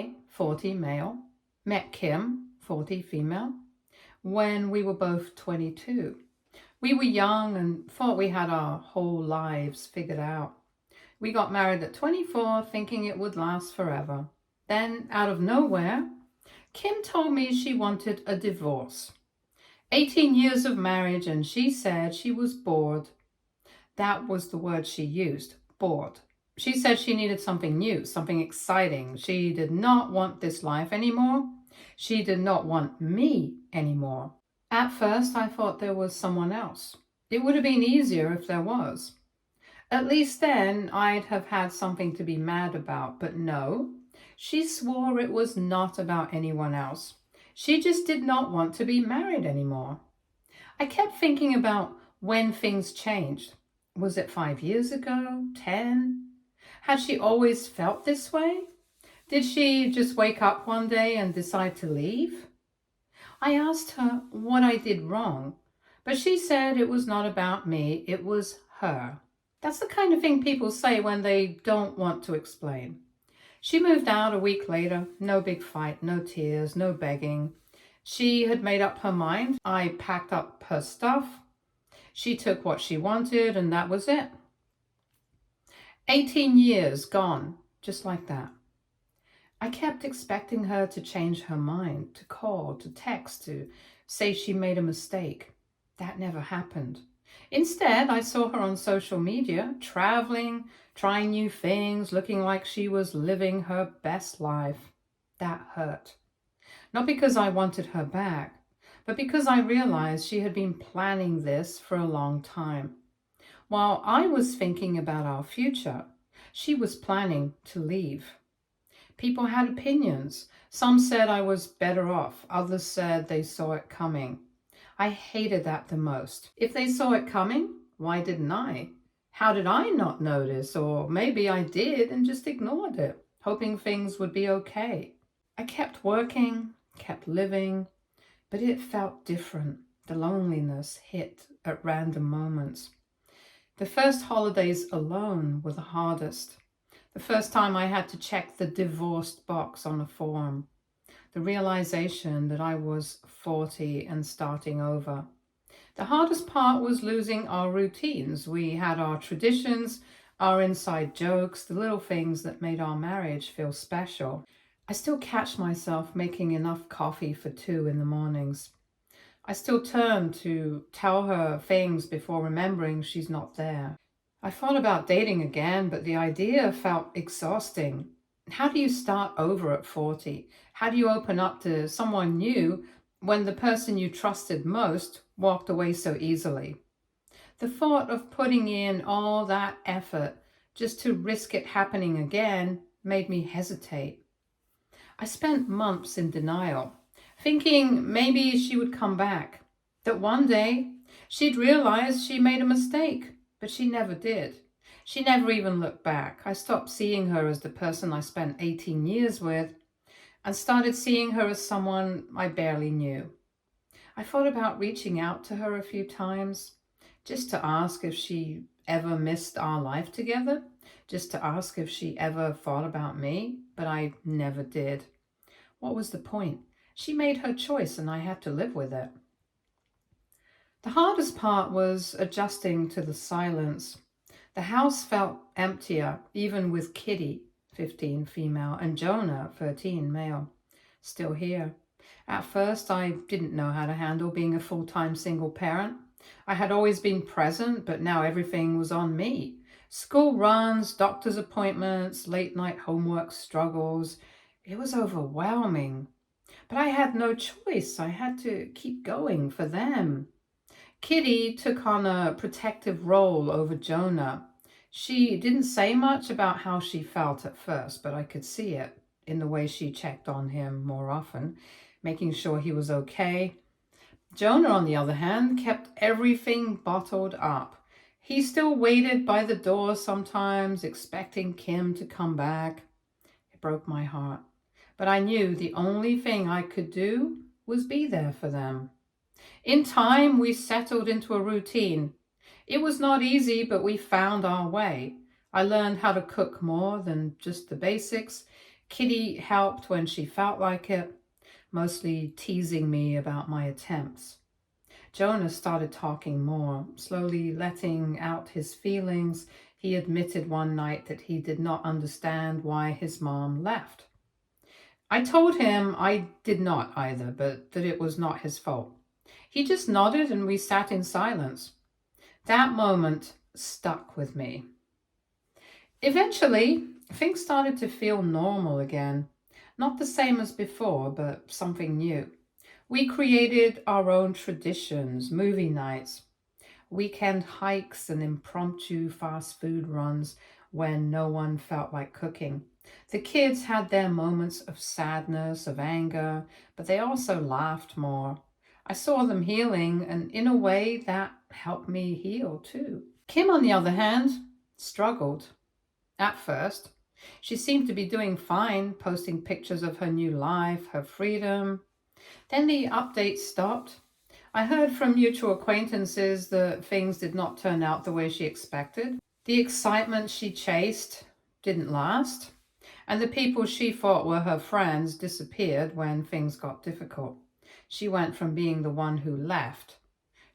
I, 40 male, met Kim, 40 female, when we were both 22. We were young and thought we had our whole lives figured out. We got married at 24, thinking it would last forever. Then, out of nowhere, Kim told me she wanted a divorce. 18 years of marriage, and she said she was bored. That was the word she used, bored. She said she needed something new, something exciting. She did not want this life anymore. She did not want me anymore. At first, I thought there was someone else. It would have been easier if there was. At least then I'd have had something to be mad about, but no. She swore it was not about anyone else. She just did not want to be married anymore. I kept thinking about when things changed. Was it 5 years ago? 10? Had she always felt this way? Did she just wake up one day and decide to leave? I asked her what I did wrong, but she said it was not about me, it was her. That's the kind of thing people say when they don't want to explain. She moved out a week later. No big fight, no tears, no begging. She had made up her mind. I packed up her stuff. She took what she wanted, and that was it. 18 years gone, just like that. I kept expecting her to change her mind, to call, to text, to say she made a mistake. That never happened. Instead, I saw her on social media, traveling, trying new things, looking like she was living her best life. That hurt. Not because I wanted her back, but because I realized she had been planning this for a long time. While I was thinking about our future, she was planning to leave. People had opinions. Some said I was better off. Others said they saw it coming. I hated that the most. If they saw it coming, why didn't I? How did I not notice? Or maybe I did and just ignored it, hoping things would be okay. I kept working, kept living, but it felt different. The loneliness hit at random moments. The first holidays alone were the hardest. The first time I had to check the divorced box on a form. The realization that I was 40 and starting over. The hardest part was losing our routines. We had our traditions, our inside jokes, the little things that made our marriage feel special. I still catch myself making enough coffee for 2 in the mornings. I still turn to tell her things before remembering she's not there. I thought about dating again, but the idea felt exhausting. How do you start over at 40? How do you open up to someone new when the person you trusted most walked away so easily? The thought of putting in all that effort just to risk it happening again made me hesitate. I spent months in denial, thinking maybe she would come back, that one day she'd realize she made a mistake, but she never did. She never even looked back. I stopped seeing her as the person I spent 18 years with and started seeing her as someone I barely knew. I thought about reaching out to her a few times, just to ask if she ever missed our life together, just to ask if she ever thought about me, but I never did. What was the point? She made her choice and I had to live with it. The hardest part was adjusting to the silence. The house felt emptier, even with Kitty, 15 female, and Jonah, 13 male, still here. At first, I didn't know how to handle being a full-time single parent. I had always been present, but now everything was on me. School runs, doctor's appointments, late-night homework struggles. It was overwhelming. But I had no choice. I had to keep going for them. Kitty took on a protective role over Jonah. She didn't say much about how she felt at first, but I could see it in the way she checked on him more often, making sure he was okay. Jonah, on the other hand, kept everything bottled up. He still waited by the door sometimes, expecting Kim to come back. It broke my heart. But I knew the only thing I could do was be there for them. In time, we settled into a routine. It was not easy, but we found our way. I learned how to cook more than just the basics. Kitty helped when she felt like it, mostly teasing me about my attempts. Jonah started talking more, slowly letting out his feelings. He admitted one night that he did not understand why his mom left. I told him I did not either, but that it was not his fault. He just nodded and we sat in silence. That moment stuck with me. Eventually, things started to feel normal again. Not the same as before, but something new. We created our own traditions, movie nights, weekend hikes, and impromptu fast food runs when no one felt like cooking. The kids had their moments of sadness, of anger, but they also laughed more. I saw them healing, and in a way that helped me heal too. Kim, on the other hand, struggled. At first, she seemed to be doing fine, posting pictures of her new life, her freedom. Then the updates stopped. I heard from mutual acquaintances that things did not turn out the way she expected. The excitement she chased didn't last, and the people she thought were her friends disappeared when things got difficult. She went from being the one who left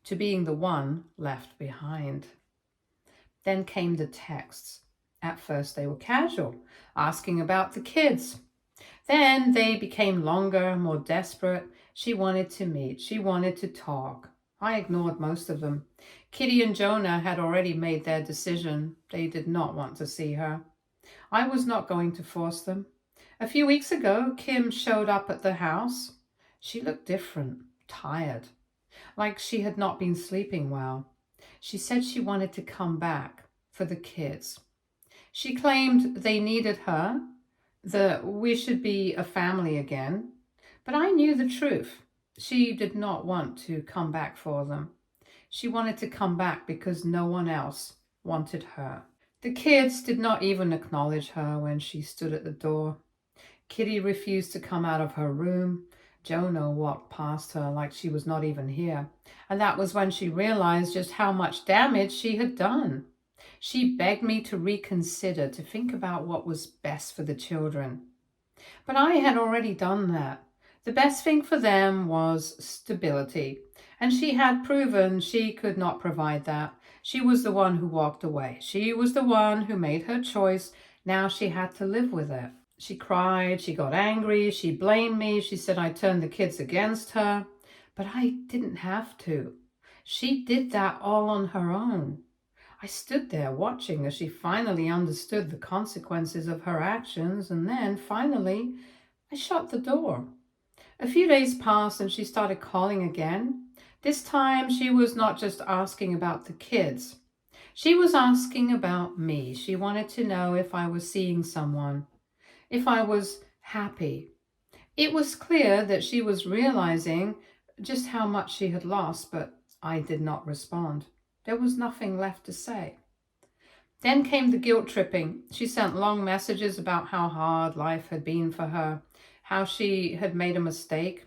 to being the one left behind. Then came the texts. At first they were casual, asking about the kids. Then they became longer, more desperate. She wanted to meet. She wanted to talk. I ignored most of them. Kitty and Jonah had already made their decision. They did not want to see her. I was not going to force them. A few weeks ago, Kim showed up at the house. She looked different, tired, like she had not been sleeping well. She said she wanted to come back for the kids. She claimed they needed her, that we should be a family again. But I knew the truth. She did not want to come back for them. She wanted to come back because no one else wanted her. The kids did not even acknowledge her when she stood at the door. Kitty refused to come out of her room. Jonah walked past her like she was not even here. And that was when she realized just how much damage she had done. She begged me to reconsider, to think about what was best for the children. But I had already done that. The best thing for them was stability, and she had proven she could not provide that. She was the one who walked away. She was the one who made her choice. Now she had to live with it. She cried, she got angry, she blamed me, she said I turned the kids against her. But I didn't have to. She did that all on her own. I stood there watching as she finally understood the consequences of her actions, and then, finally, I shut the door. A few days passed and she started calling again. This time she was not just asking about the kids. She was asking about me. She wanted to know if I was seeing someone, if I was happy. It was clear that she was realizing just how much she had lost, but I did not respond. There was nothing left to say. Then came the guilt tripping. She sent long messages about how hard life had been for her, how she had made a mistake,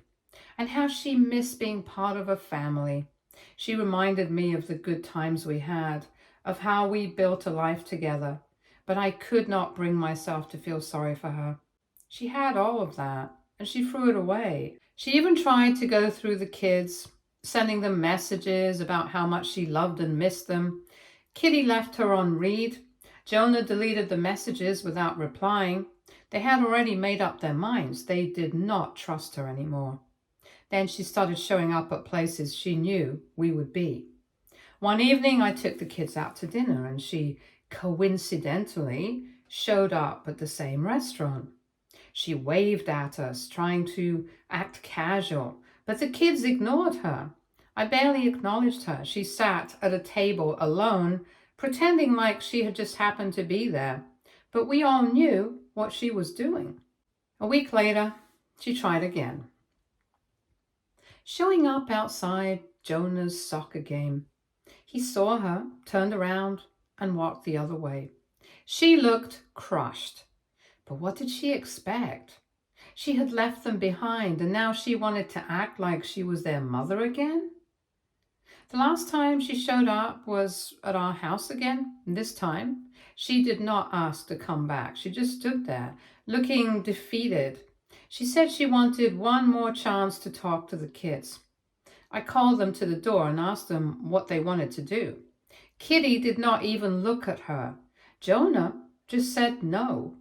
and how she missed being part of a family. She reminded me of the good times we had, of how we built a life together, but I could not bring myself to feel sorry for her. She had all of that, and she threw it away. She even tried to go through the kids, sending them messages about how much she loved and missed them. Kitty left her on read. Jonah deleted the messages without replying. They had already made up their minds. They did not trust her anymore. Then she started showing up at places she knew we would be. One evening I took the kids out to dinner and she coincidentally showed up at the same restaurant. She waved at us, trying to act casual, but the kids ignored her. I barely acknowledged her. She sat at a table alone, pretending like she had just happened to be there. But we all knew what she was doing. A week later, she tried again. Showing up outside Jonah's soccer game. He saw her, turned around, and walked the other way. She looked crushed. But what did she expect? She had left them behind, and now she wanted to act like she was their mother again? The last time she showed up was at our house again. This time, She did not ask to come back. She just stood there, looking defeated. She said she wanted one more chance to talk to the kids. I called them to the door and asked them what they wanted to do. Kitty did not even look at her. Jonah just said no.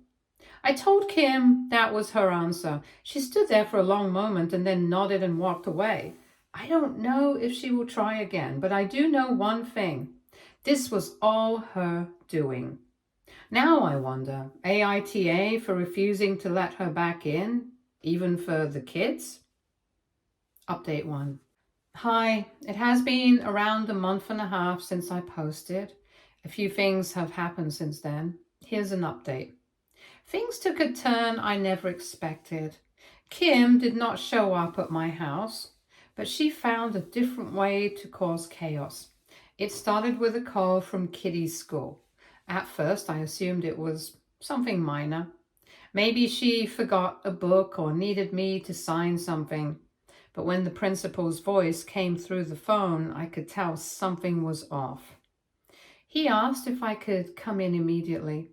I told Kim that was her answer. She stood there for a long moment and then nodded and walked away. I don't know if she will try again, but I do know one thing. This was all her doing. Now I wonder, AITA for refusing to let her back in, even for the kids? Update 1. Hi, it has been around a month and a half since I posted. A few things have happened since then. Here's an update. Things took a turn I never expected. Kim did not show up at my house, but she found a different way to cause chaos. It started with a call from Kitty's school. At first, I assumed it was something minor. Maybe she forgot a book or needed me to sign something. But when the principal's voice came through the phone, I could tell something was off. He asked if I could come in immediately.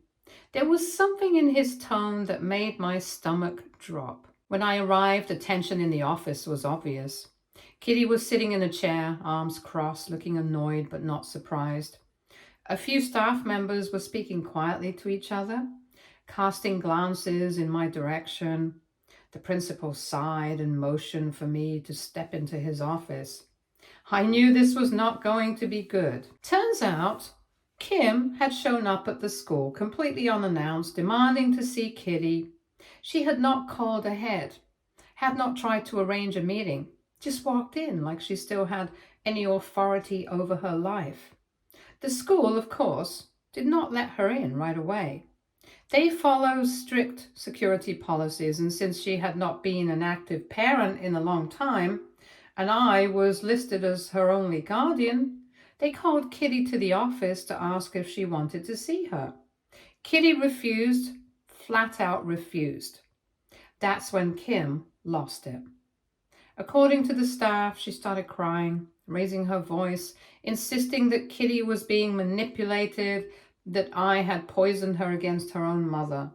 There was something in his tone that made my stomach drop. When I arrived, the tension in the office was obvious. Kitty was sitting in a chair, arms crossed, looking annoyed but not surprised. A few staff members were speaking quietly to each other, casting glances in my direction. The principal sighed and motioned for me to step into his office. I knew this was not going to be good. Turns out, Kim had shown up at the school completely unannounced, demanding to see Kitty. She had not called ahead, had not tried to arrange a meeting, just walked in like she still had any authority over her life. The school, of course, did not let her in right away. They follow strict security policies, and since she had not been an active parent in a long time, and I was listed as her only guardian, they called Kitty to the office to ask if she wanted to see her. Kitty refused, flat out refused. That's when Kim lost it. According to the staff, she started crying, raising her voice, insisting that Kitty was being manipulated, that I had poisoned her against her own mother.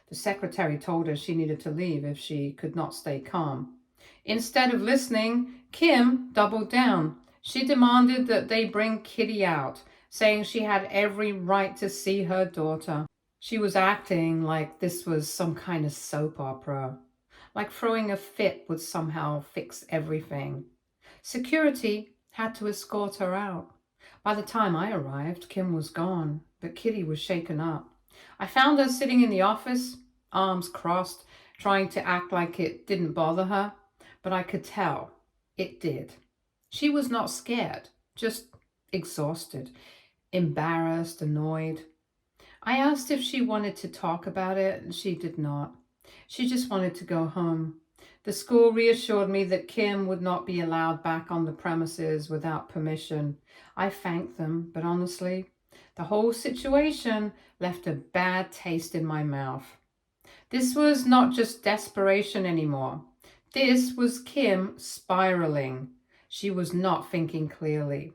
The secretary told her she needed to leave if she could not stay calm. Instead of listening, Kim doubled down. She demanded that they bring Kitty out, saying she had every right to see her daughter. She was acting like this was some kind of soap opera, like throwing a fit would somehow fix everything. Security had to escort her out. By the time I arrived, Kim was gone, but Kitty was shaken up. I found her sitting in the office, arms crossed, trying to act like it didn't bother her, but I could tell it did. She was not scared, just exhausted, embarrassed, annoyed. I asked if she wanted to talk about it, and she did not. She just wanted to go home. The school reassured me that Kim would not be allowed back on the premises without permission. I thanked them, but honestly, the whole situation left a bad taste in my mouth. This was not just desperation anymore. This was Kim spiraling. She was not thinking clearly.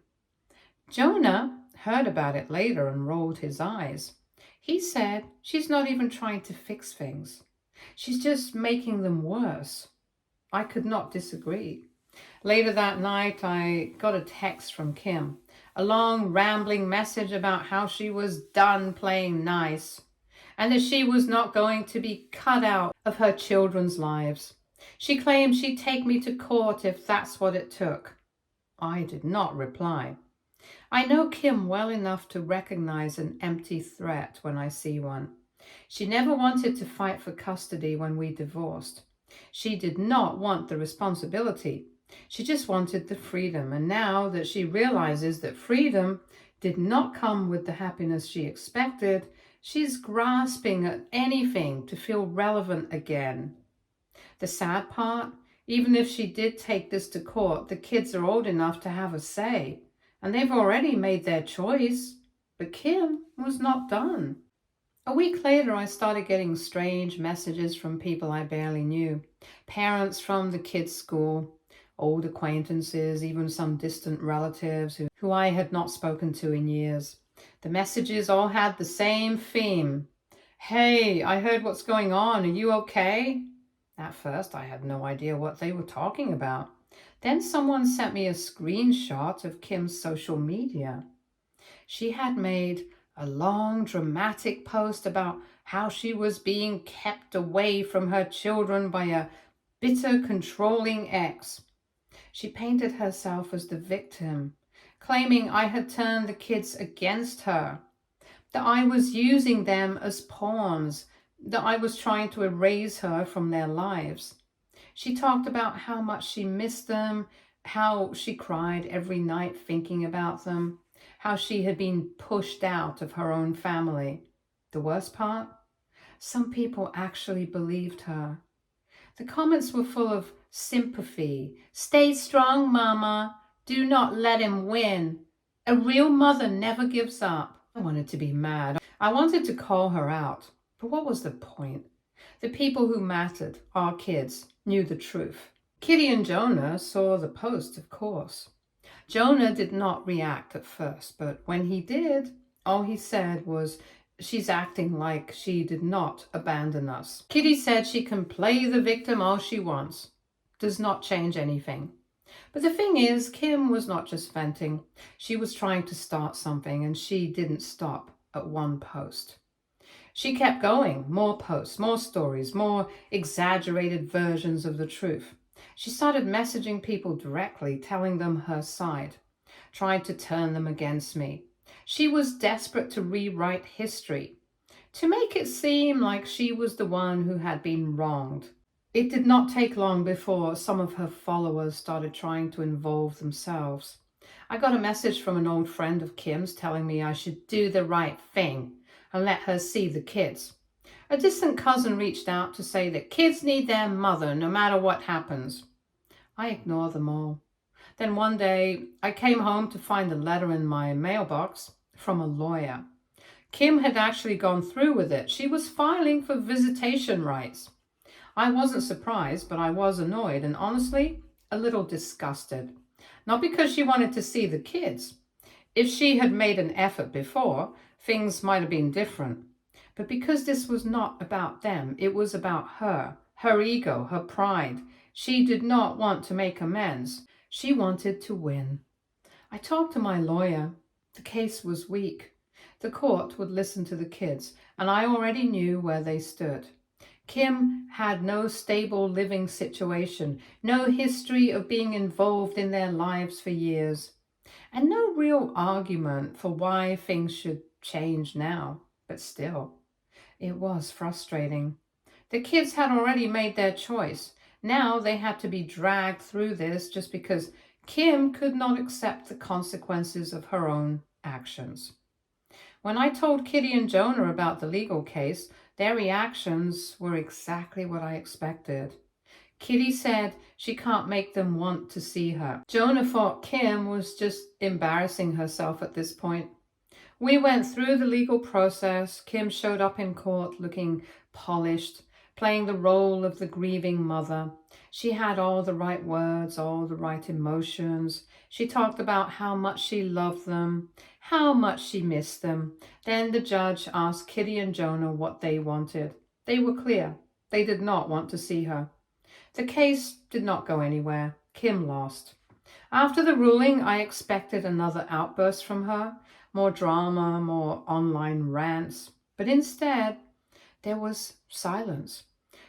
Jonah heard about it later and rolled his eyes. He said she's not even trying to fix things. She's just making them worse. I could not disagree. Later that night, I got a text from Kim, a long rambling message about how she was done playing nice and that she was not going to be cut out of her children's lives. She claimed she'd take me to court if that's what it took. I did not reply. I know Kim well enough to recognize an empty threat when I see one. She never wanted to fight for custody when we divorced. She did not want the responsibility. She just wanted the freedom. And now that she realizes that freedom did not come with the happiness she expected, she's grasping at anything to feel relevant again. The sad part, even if she did take this to court, the kids are old enough to have a say, and they've already made their choice. But Kim was not done. A week later, I started getting strange messages from people I barely knew. Parents from the kids' school, old acquaintances, even some distant relatives who I had not spoken to in years. The messages all had the same theme. Hey, I heard what's going on. Are you okay? At first, I had no idea what they were talking about. Then someone sent me a screenshot of Kim's social media. She had made a long, dramatic post about how she was being kept away from her children by a bitter, controlling ex. She painted herself as the victim, claiming I had turned the kids against her, that I was using them as pawns, that I was trying to erase her from their lives. She talked about how much she missed them, how she cried every night thinking about them, how she had been pushed out of her own family. The worst part? Some people actually believed her. The comments were full of sympathy. Stay strong, Mama. Do not let him win. A real mother never gives up. I wanted to be mad. I wanted to call her out. But what was the point? The people who mattered, our kids, knew the truth. Kitty and Jonah saw the post, of course. Jonah did not react at first, but when he did, all he said was, she's acting like she did not abandon us. Kitty said she can play the victim all she wants. Does not change anything. But the thing is, Kim was not just venting. She was trying to start something, and she didn't stop at one post. She kept going, more posts, more stories, more exaggerated versions of the truth. She started messaging people directly, telling them her side, trying to turn them against me. She was desperate to rewrite history, to make it seem like she was the one who had been wronged. It did not take long before some of her followers started trying to involve themselves. I got a message from an old friend of Kim's telling me I should do the right thing and let her see the kids. A distant cousin reached out to say that kids need their mother no matter what happens. I ignore them all. Then one day, I came home to find a letter in my mailbox from a lawyer. Kim had actually gone through with it. She was filing for visitation rights. I wasn't surprised, but I was annoyed and honestly, a little disgusted. Not because she wanted to see the kids. If she had made an effort before, things might have been different. But because this was not about them, it was about her, her ego, her pride. She did not want to make amends. She wanted to win. I talked to my lawyer. The case was weak. The court would listen to the kids, and I already knew where they stood. Kim had no stable living situation, no history of being involved in their lives for years, and no real argument for why things should change now. But still, it was frustrating. The kids had already made their choice. Now they had to be dragged through this just because Kim could not accept the consequences of her own actions. When I told Kitty and Jonah about the legal case, their reactions were exactly what I expected. Kitty said she can't make them want to see her. Jonah thought Kim was just embarrassing herself at this point. We went through the legal process. Kim showed up in court looking polished, playing the role of the grieving mother. She had all the right words, all the right emotions. She talked about how much she loved them, how much she missed them. Then the judge asked Kitty and Jonah what they wanted. They were clear. They did not want to see her. The case did not go anywhere. Kim lost. After the ruling, I expected another outburst from her, more drama, more online rants. But instead, there was silence.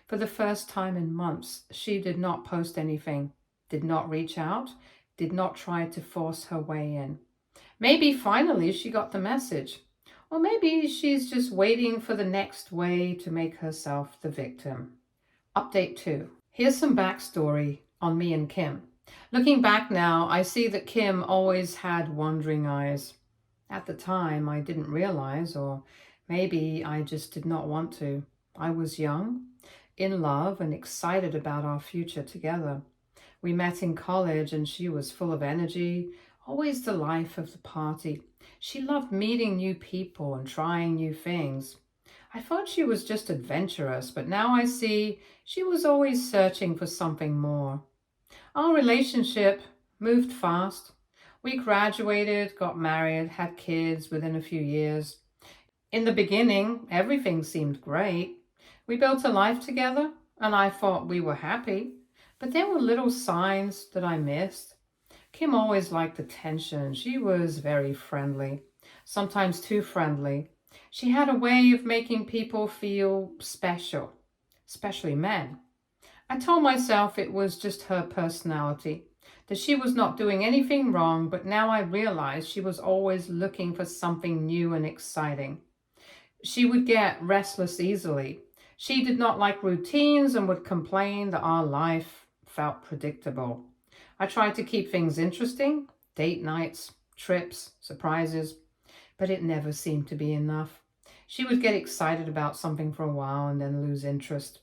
For the first time in months, she did not post anything, did not reach out, did not try to force her way in. Maybe finally she got the message. Or maybe she's just waiting for the next way to make herself the victim. Update 2. Here's some backstory on me and Kim. Looking back now, I see that Kim always had wandering eyes. At the time, I didn't realize, or maybe I just did not want to. I was young, in love, and excited about our future together. We met in college and she was full of energy, always the life of the party. She loved meeting new people and trying new things. I thought she was just adventurous, but now I see she was always searching for something more. Our relationship moved fast. We graduated, got married, had kids within a few years. In the beginning, everything seemed great. We built a life together, and I thought we were happy. But there were little signs that I missed. Kim always liked attention. She was very friendly, sometimes too friendly. She had a way of making people feel special, especially men. I told myself it was just her personality, that she was not doing anything wrong, but now I realized she was always looking for something new and exciting. She would get restless easily. She did not like routines and would complain that our life felt predictable. I tried to keep things interesting, date nights, trips, surprises, but it never seemed to be enough. She would get excited about something for a while and then lose interest.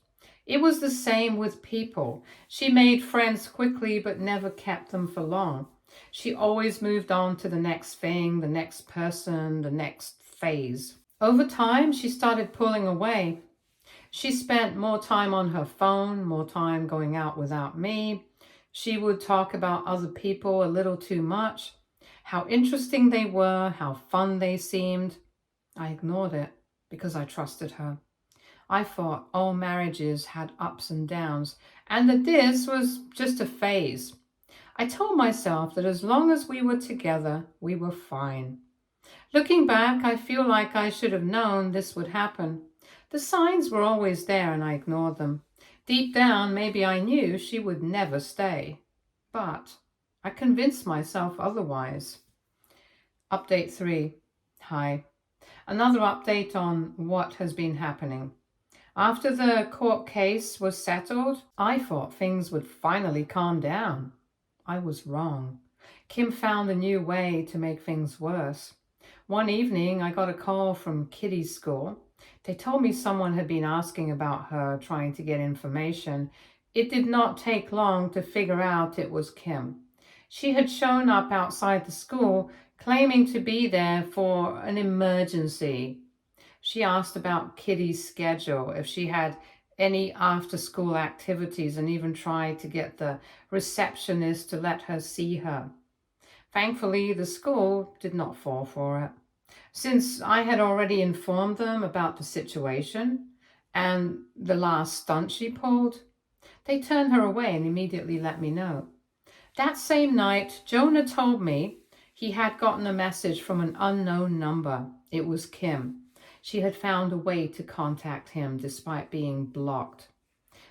It was the same with people. She made friends quickly but never kept them for long. She always moved on to the next thing, the next person, the next phase. Over time, she started pulling away. She spent more time on her phone, more time going out without me. She would talk about other people a little too much, how interesting they were, how fun they seemed. I ignored it because I trusted her. I thought all marriages had ups and downs, and that this was just a phase. I told myself that as long as we were together, we were fine. Looking back, I feel like I should have known this would happen. The signs were always there and I ignored them. Deep down, maybe I knew she would never stay. But I convinced myself otherwise. Update 3. Hi. Another update on what has been happening. After the court case was settled, I thought things would finally calm down. I was wrong. Kim found a new way to make things worse. One evening, I got a call from Kitty's school. They told me someone had been asking about her, trying to get information. It did not take long to figure out it was Kim. She had shown up outside the school, claiming to be there for an emergency. She asked about Kitty's schedule, if she had any after-school activities, and even tried to get the receptionist to let her see her. Thankfully, the school did not fall for it. Since I had already informed them about the situation and the last stunt she pulled, they turned her away and immediately let me know. That same night, Jonah told me he had gotten a message from an unknown number. It was Kim. She had found a way to contact him despite being blocked.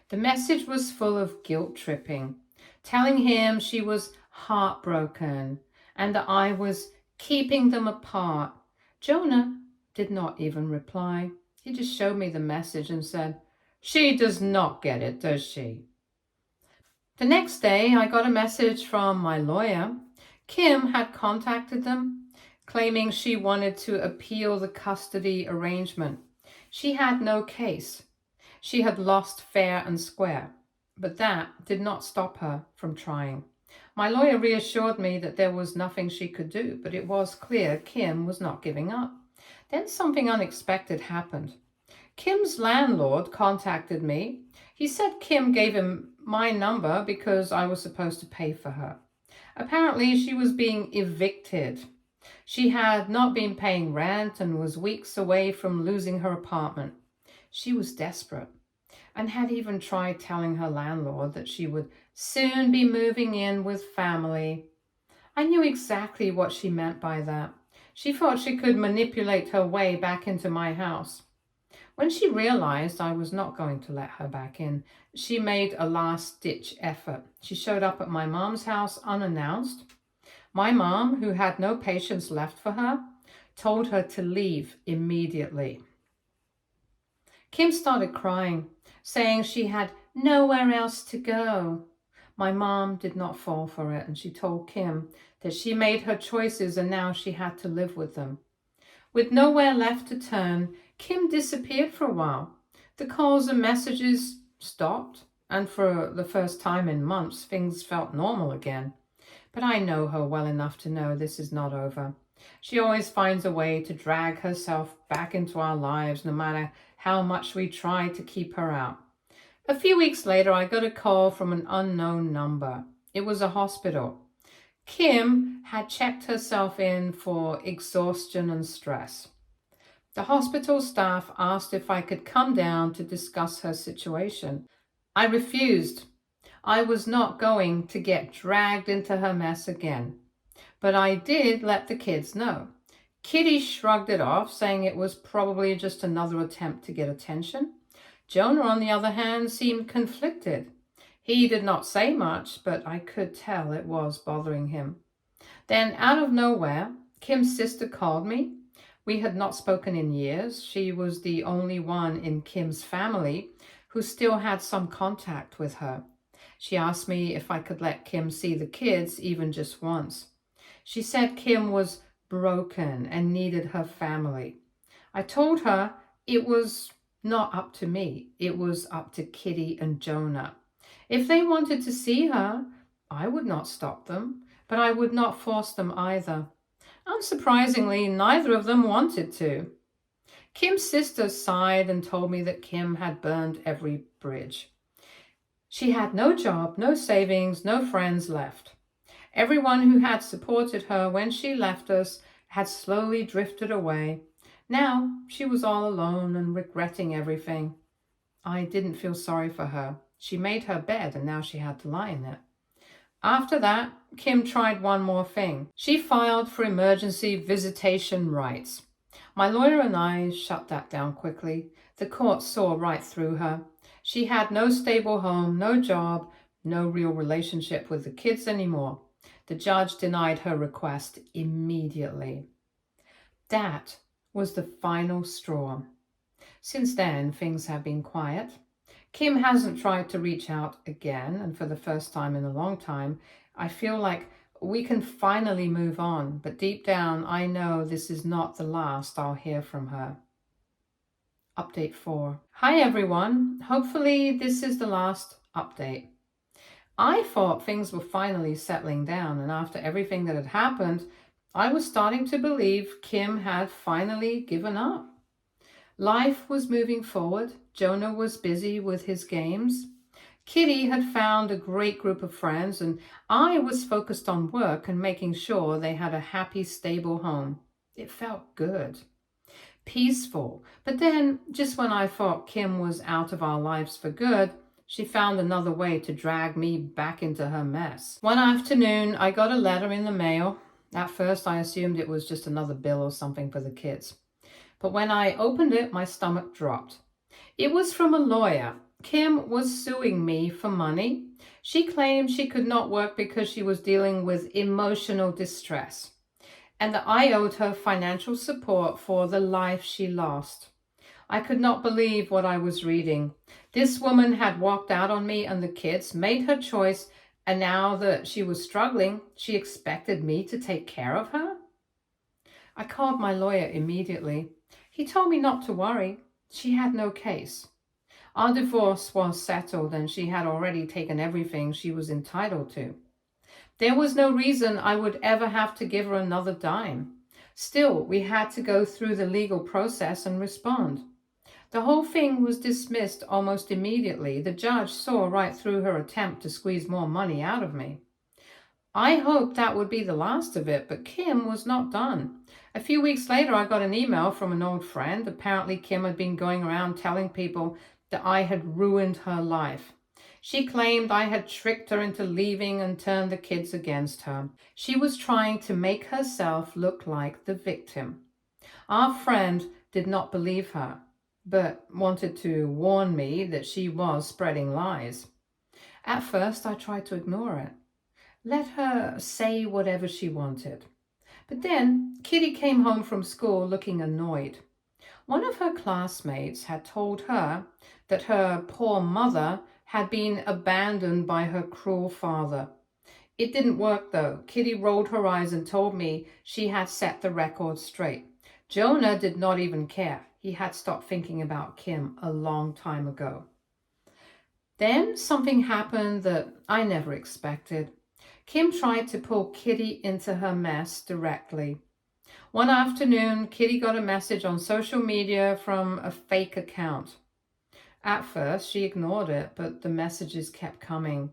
The message was full of guilt tripping, telling him she was heartbroken and that I was keeping them apart. Jonah did not even reply. He just showed me the message and said, "She does not get it, does she?" The next day, I got a message from my lawyer. Kim had contacted them, claiming she wanted to appeal the custody arrangement. She had no case. She had lost fair and square, but that did not stop her from trying. My lawyer reassured me that there was nothing she could do, but it was clear Kim was not giving up. Then something unexpected happened. Kim's landlord contacted me. He said Kim gave him my number because I was supposed to pay for her. Apparently, she was being evicted. She had not been paying rent and was weeks away from losing her apartment. She was desperate and had even tried telling her landlord that she would soon be moving in with family. I knew exactly what she meant by that. She thought she could manipulate her way back into my house. When she realized I was not going to let her back in, she made a last-ditch effort. She showed up at my mom's house unannounced. My mom, who had no patience left for her, told her to leave immediately. Kim started crying, saying she had nowhere else to go. My mom did not fall for it, and she told Kim that she made her choices and now she had to live with them. With nowhere left to turn, Kim disappeared for a while. The calls and messages stopped, and for the first time in months, things felt normal again. But I know her well enough to know this is not over. She always finds a way to drag herself back into our lives, no matter how much we try to keep her out. A few weeks later, I got a call from an unknown number. It was a hospital. Kim had checked herself in for exhaustion and stress. The hospital staff asked if I could come down to discuss her situation. I refused. I was not going to get dragged into her mess again. But I did let the kids know. Kitty shrugged it off, saying it was probably just another attempt to get attention. Jonah, on the other hand, seemed conflicted. He did not say much, but I could tell it was bothering him. Then, out of nowhere, Kim's sister called me. We had not spoken in years. She was the only one in Kim's family who still had some contact with her. She asked me if I could let Kim see the kids even just once. She said Kim was broken and needed her family. I told her it was not up to me. It was up to Kitty and Jonah. If they wanted to see her, I would not stop them, but I would not force them either. Unsurprisingly, neither of them wanted to. Kim's sister sighed and told me that Kim had burned every bridge. She had no job, no savings, no friends left. Everyone who had supported her when she left us had slowly drifted away. Now she was all alone and regretting everything. I didn't feel sorry for her. She made her bed and now she had to lie in it. After that, Kim tried one more thing. She filed for emergency visitation rights. My lawyer and I shut that down quickly. The court saw right through her. She had no stable home, no job, no real relationship with the kids anymore. The judge denied her request immediately. That was the final straw. Since then, things have been quiet. Kim hasn't tried to reach out again, and for the first time in a long time, I feel like we can finally move on, but deep down, I know this is not the last I'll hear from her. Update 4. Hi everyone. Hopefully this is the last update. I thought things were finally settling down, and after everything that had happened, I was starting to believe Kim had finally given up. Life was moving forward. Jonah was busy with his games. Kitty had found a great group of friends, and I was focused on work and making sure they had a happy, stable home. It felt good. Peaceful. But then, just when I thought Kim was out of our lives for good, she found another way to drag me back into her mess. One afternoon, I got a letter in the mail. At first, I assumed it was just another bill or something for the kids. But when I opened it, my stomach dropped. It was from a lawyer. Kim was suing me for money. She claimed she could not work because she was dealing with emotional distress, and that I owed her financial support for the life she lost. I could not believe what I was reading. This woman had walked out on me and the kids, made her choice, and now that she was struggling, she expected me to take care of her? I called my lawyer immediately. He told me not to worry. She had no case. Our divorce was settled and she had already taken everything she was entitled to. There was no reason I would ever have to give her another dime. Still, we had to go through the legal process and respond. The whole thing was dismissed almost immediately. The judge saw right through her attempt to squeeze more money out of me. I hoped that would be the last of it, but Kim was not done. A few weeks later, I got an email from an old friend. Apparently, Kim had been going around telling people that I had ruined her life. She claimed I had tricked her into leaving and turned the kids against her. She was trying to make herself look like the victim. Our friend did not believe her, but wanted to warn me that she was spreading lies. At first, I tried to ignore it. Let her say whatever she wanted. But then Kitty came home from school looking annoyed. One of her classmates had told her that her poor mother had been abandoned by her cruel father. It didn't work though. Kitty rolled her eyes and told me she had set the record straight. Jonah did not even care. He had stopped thinking about Kim a long time ago. Then something happened that I never expected. Kim tried to pull Kitty into her mess directly. One afternoon, Kitty got a message on social media from a fake account. At first, she ignored it, but the messages kept coming.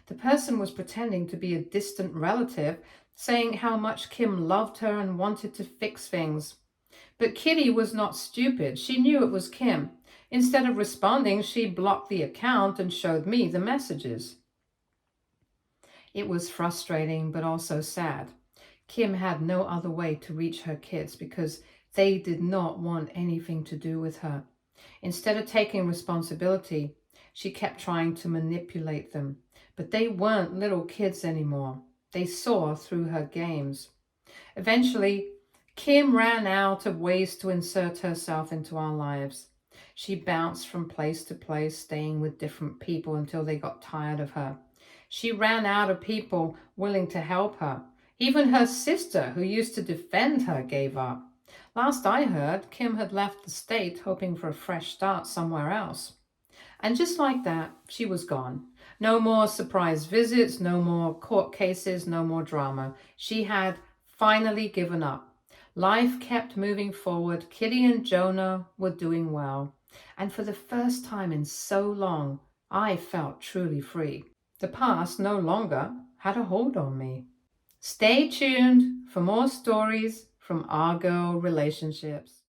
The person was pretending to be a distant relative, saying how much Kim loved her and wanted to fix things. But Kitty was not stupid. She knew it was Kim. Instead of responding, she blocked the account and showed me the messages. It was frustrating, but also sad. Kim had no other way to reach her kids because they did not want anything to do with her. Instead of taking responsibility, she kept trying to manipulate them. But they weren't little kids anymore. They saw through her games. Eventually, Kim ran out of ways to insert herself into our lives. She bounced from place to place, staying with different people until they got tired of her. She ran out of people willing to help her. Even her sister, who used to defend her, gave up. Last I heard, Kim had left the state hoping for a fresh start somewhere else. And just like that, she was gone. No more surprise visits, no more court cases, no more drama. She had finally given up. Life kept moving forward. Kitty and Jonah were doing well. And for the first time in so long, I felt truly free. The past no longer had a hold on me. Stay tuned for more stories from our girl relationships.